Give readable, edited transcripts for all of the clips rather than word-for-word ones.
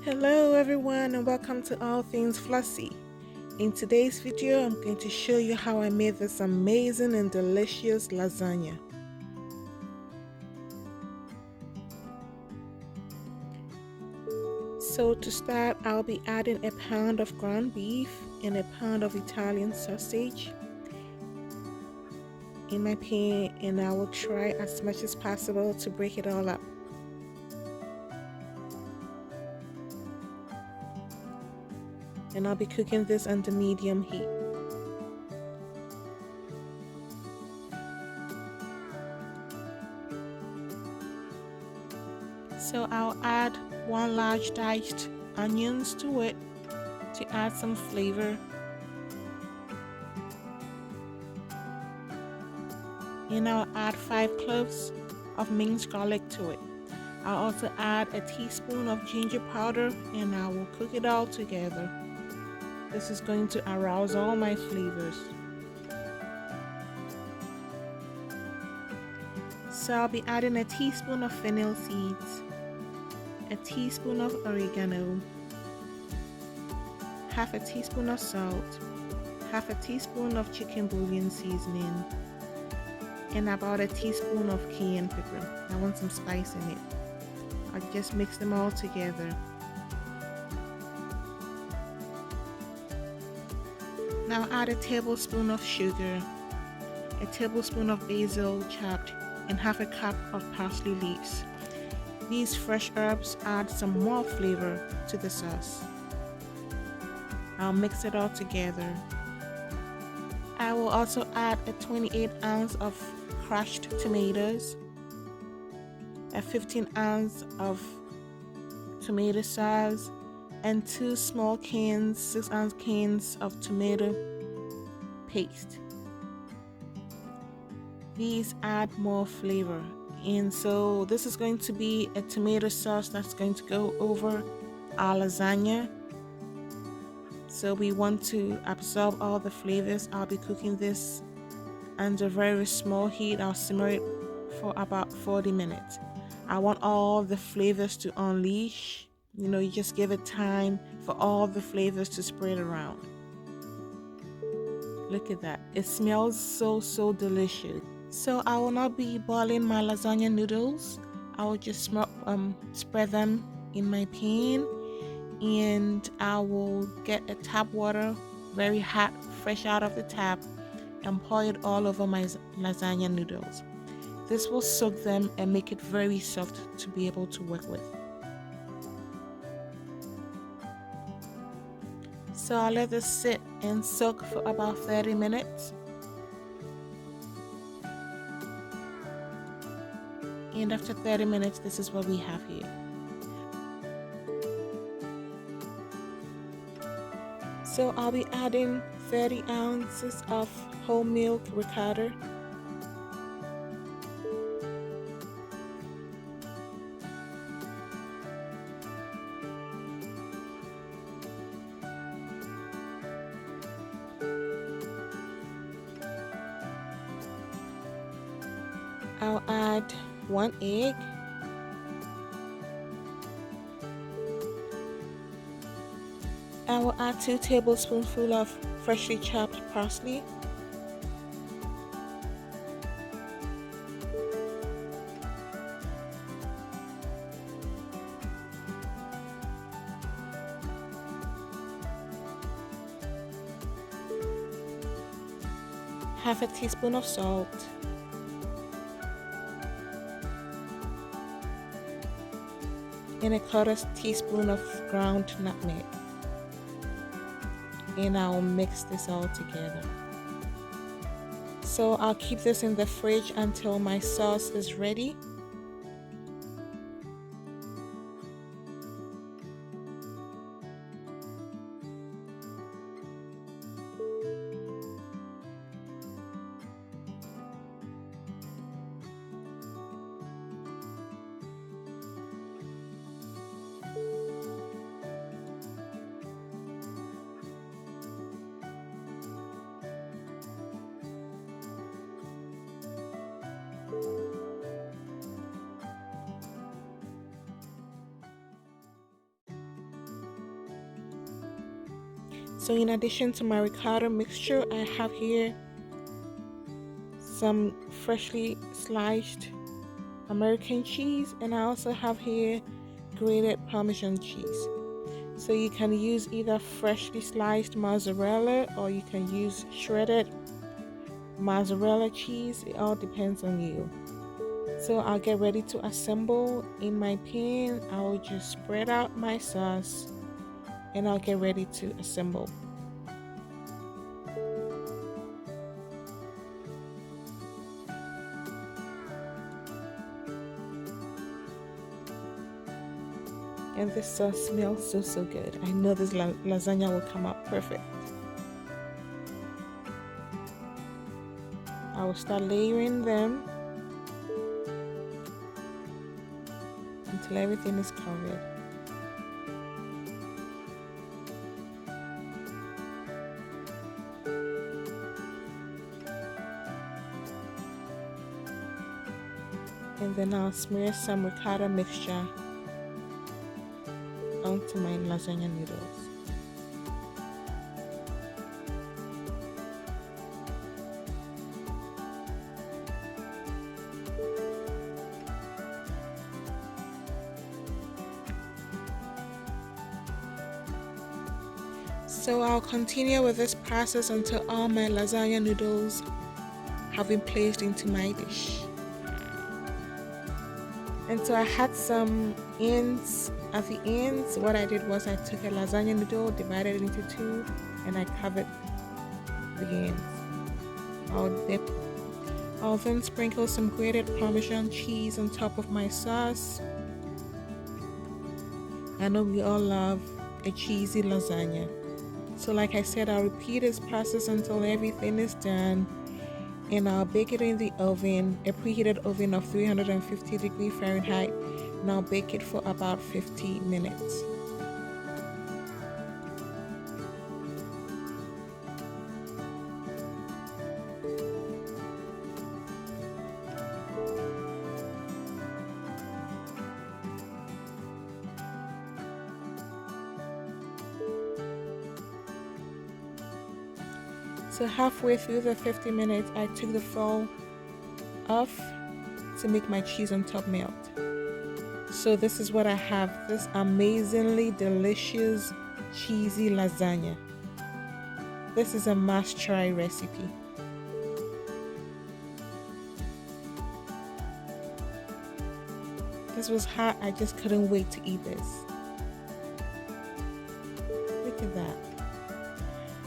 Hello everyone and welcome to All Things Flossy. In today's video, I'm going to show you how I made this amazing and delicious lasagna. So to start, I'll be adding a pound of ground beef and a pound of Italian sausage in my pan, and I will try as much as possible to break it all up. And I'll be cooking this under medium heat. So I'll add 1 large diced onions to it to add some flavor. And I'll add 5 cloves of minced garlic to it. I'll also add a teaspoon of ginger powder and I will cook it all together. This is going to arouse all my flavors. So I'll be adding a teaspoon of fennel seeds, a teaspoon of oregano, half a teaspoon of salt, half a teaspoon of chicken bouillon seasoning, and about a teaspoon of cayenne pepper. I want some spice in it. I'll just mix them all together. Now add a tablespoon of sugar, a tablespoon of basil chopped, and half a cup of parsley leaves. These fresh herbs add some more flavor to the sauce. I'll mix it all together. I will also add a 28 ounce of crushed tomatoes, a 15 ounce of tomato sauce, and 2 small cans, 6 ounce cans of tomato paste. These add more flavor, and so this is going to be a tomato sauce that's going to go over our lasagna. So we want to absorb all the flavors. I'll be cooking this under very small heat. I'll simmer it for about 40 minutes. I want all the flavors to unleash. You just give it time for all the flavors to spread around. Look at that. It smells so delicious. So I will not be boiling my lasagna noodles. I will just spread them in my pan, and I will get a tap water, very hot, fresh out of the tap, and pour it all over my lasagna noodles. This will soak them and make it very soft to be able to work with. So I'll let this sit and soak for about 30 minutes. And after 30 minutes, this is what we have here. So I'll be adding 30 ounces of whole milk ricotta, I'll add 1 egg, I will add 2 tablespoonfuls of freshly chopped parsley, half a teaspoon of salt, and a quarter teaspoon of ground nutmeg. And I'll mix this all together. So I'll keep this in the fridge until my sauce is ready. So in addition to my ricotta mixture, I have here some freshly sliced American cheese, and I also have here grated Parmesan cheese. So you can use either freshly sliced mozzarella or you can use shredded mozzarella cheese. It all depends on you. So I'll get ready to assemble. In my pan, I will just spread out my sauce and I'll get ready to assemble. And this sauce smells so good. I know this lasagna will come out perfect. I will start layering them until everything is covered. And then I'll smear some ricotta mixture onto my lasagna noodles. So I'll continue with this process until all my lasagna noodles have been placed into my dish. And so I had some ends. At the ends, what I did was I took a lasagna noodle, divided it into two, and I covered the ends. I'll then sprinkle some grated Parmesan cheese on top of my sauce. I know we all love a cheesy lasagna. So like I said, I'll repeat this process until everything is done. And I'll bake it in the oven, a preheated oven of 350 Fahrenheit, and I'll bake it for about 50 minutes. So halfway through the 50 minutes, I took the foil off to make my cheese on top melt. So this is what I have, this amazingly delicious cheesy lasagna. This is a must try recipe. This was hot, I just couldn't wait to eat this. Look at that.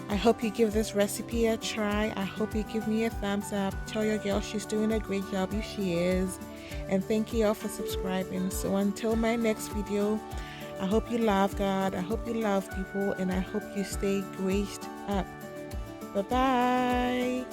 I hope you give this recipe a try. I hope you give me a thumbs up. Tell your girl she's doing a great job if she is. And thank you all for subscribing. So until my next video, I hope you love God. I hope you love people. And I hope you stay graced up. Bye-bye.